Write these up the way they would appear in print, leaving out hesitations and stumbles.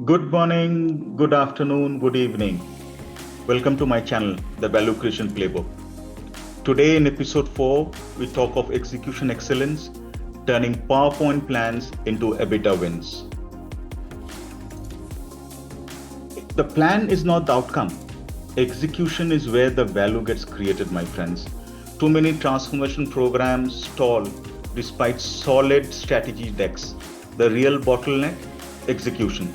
Good morning, good afternoon, good evening. Welcome to my channel, the Value Creation Playbook. Today in episode 4, we talk of execution excellence, turning PowerPoint plans into EBITDA wins. The plan is not the outcome. Execution is where the value gets created, my friends. Too many transformation programs stall despite solid strategy decks. The real bottleneck? Execution.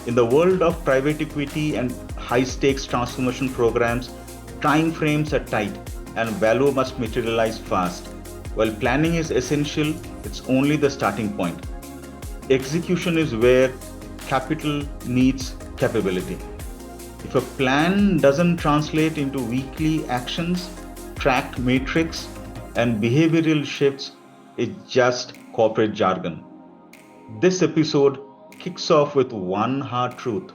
In the world of private equity and high-stakes transformation programs, time frames are tight and value must materialize fast. While planning is essential, it's only the starting point. Execution is where capital meets capability. If a plan doesn't translate into weekly actions, tracked metrics, and behavioral shifts, it's just corporate jargon. This episode kicks off with one hard truth.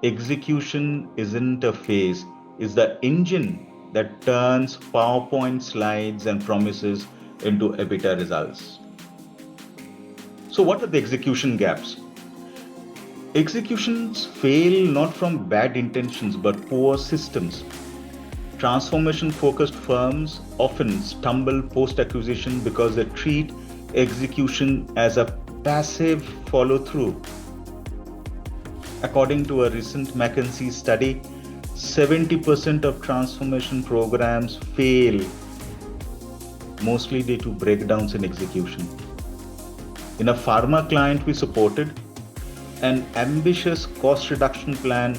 Execution isn't a phase, it's the engine that turns PowerPoint slides and promises into EBITDA results. So, what are the execution gaps? Executions fail not from bad intentions but poor systems. Transformation focused firms often stumble post acquisition because they treat execution as a passive follow through. According to a recent McKinsey study, 70% of transformation programs fail, mostly due to breakdowns in execution. In a pharma client we supported, an ambitious cost reduction plan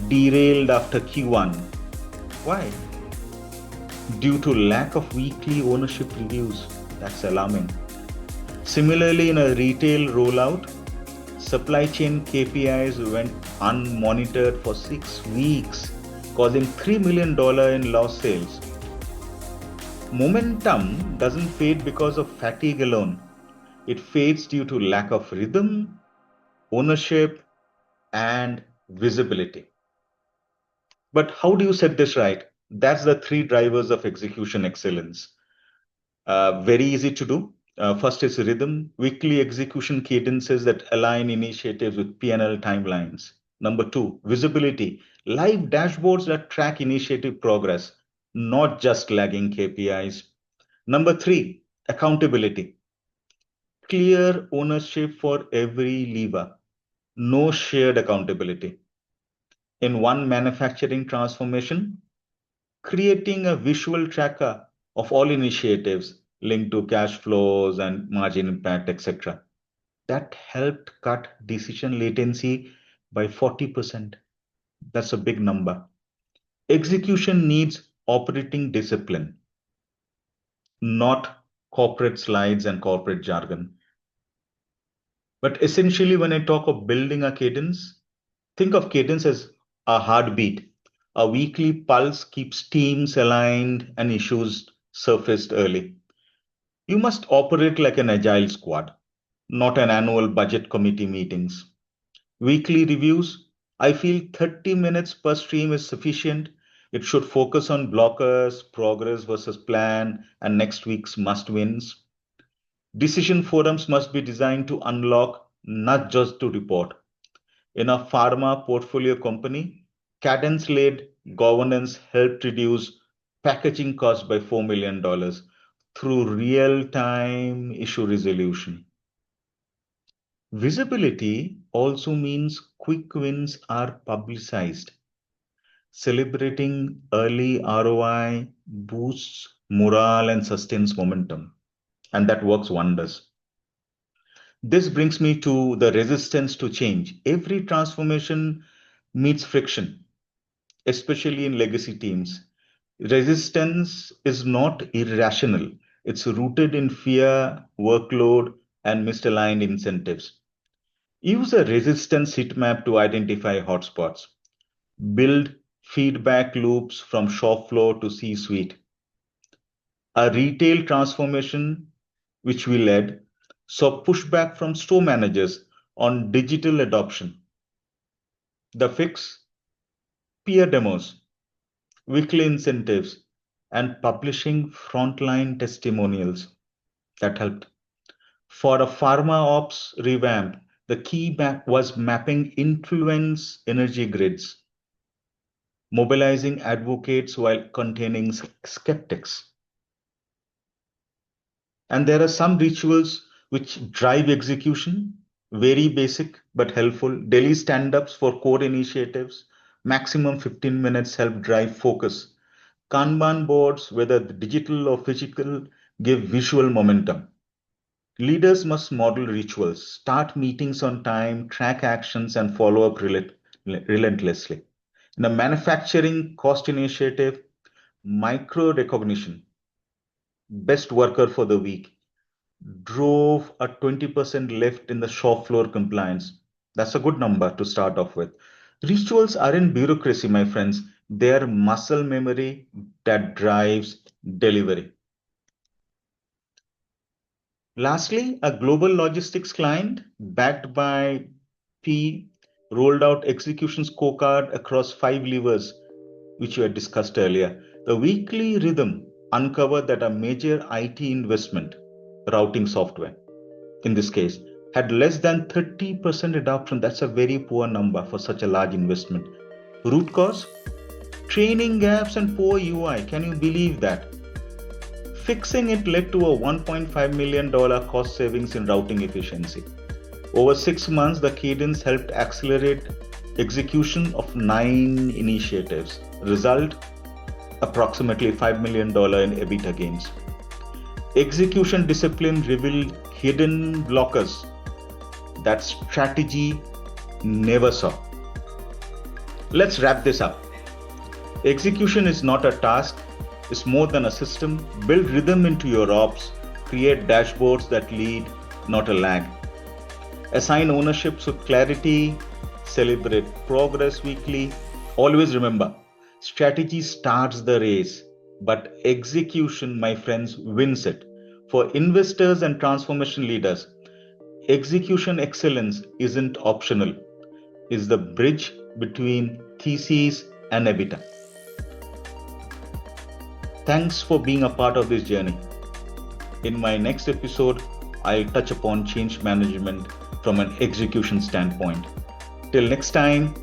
derailed after Q1. Why? Due to lack of weekly ownership reviews. That's alarming. Similarly, in a retail rollout, supply chain KPIs went unmonitored for 6 weeks, causing $3 million in lost sales. Momentum doesn't fade because of fatigue alone. It fades due to lack of rhythm, ownership, and visibility. But how do you set this right? That's the three drivers of execution excellence. Very easy to do. First is rhythm, weekly execution cadences that align initiatives with P&L timelines. Number two, visibility, live dashboards that track initiative progress, not just lagging KPIs. Number three, accountability, clear ownership for every lever, no shared accountability. In one manufacturing transformation, creating a visual tracker of all initiatives linked to cash flows and margin impact, etc. That helped cut decision latency by 40%. That's a big number. Execution needs operating discipline, not corporate slides and corporate jargon. But essentially, when I talk of building a cadence, think of cadence as a heartbeat. A weekly pulse keeps teams aligned and issues surfaced early. You must operate like an agile squad, not an annual budget committee meetings. Weekly reviews, I feel 30 minutes per stream is sufficient. It should focus on blockers, progress versus plan, and next week's must wins. Decision forums must be designed to unlock, not just to report. In a pharma portfolio company, cadence-led governance helped reduce packaging costs by $4 million through real-time issue resolution. Visibility also means quick wins are publicized. Celebrating early ROI boosts morale and sustains momentum, and that works wonders. This brings me to the resistance to change. Every transformation meets friction, especially in legacy teams. Resistance is not irrational, it's rooted in fear, workload, and misaligned incentives. Use a resistance heat map to identify hotspots. Build feedback loops from shop floor to C suite. A retail transformation, which we led, saw pushback from store managers on digital adoption. The fix? Peer demos, weekly incentives, and publishing frontline testimonials. That helped. For a pharma ops revamp, The key was mapping influence energy grids, mobilizing advocates while containing skeptics. And there are some rituals which drive execution, very basic but helpful. Daily stand ups for core initiatives, maximum 15 minutes help drive focus. Kanban boards, whether digital or physical, give visual momentum. Leaders must model rituals, start meetings on time, track actions, and follow up relentlessly. In a manufacturing cost initiative, micro recognition, best worker for the week, drove a 20% lift in the shop floor compliance. That's a good number to start off with. Rituals aren't bureaucracy, my friends. They're muscle memory that drives delivery. Lastly, a global logistics client backed by P rolled out execution scorecard across 5 levers, which we had discussed earlier. The weekly rhythm uncovered that a major IT investment, routing software, in this case, had less than 30% adoption. That's a very poor number for such a large investment. Root cause? Training gaps and poor UI. Can you believe that? Fixing it led to a $1.5 million cost savings in routing efficiency. Over 6 months, the cadence helped accelerate execution of 9 initiatives. Result, approximately $5 million in EBITDA gains. Execution discipline revealed hidden blockers that strategy never saw. Let's wrap this up. Execution is not a task, it's more than a system. Build rhythm into your ops, create dashboards that lead, not a lag. Assign ownerships with clarity, celebrate progress weekly. Always remember, strategy starts the race, but execution, my friends, wins it. For investors and transformation leaders, execution excellence isn't optional, it's the bridge between theses and EBITDA. Thanks for being a part of this journey. In my next episode, I'll touch upon change management from an execution standpoint. Till next time,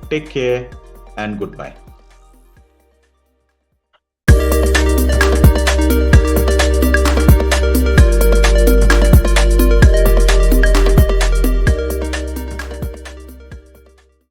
take care and goodbye.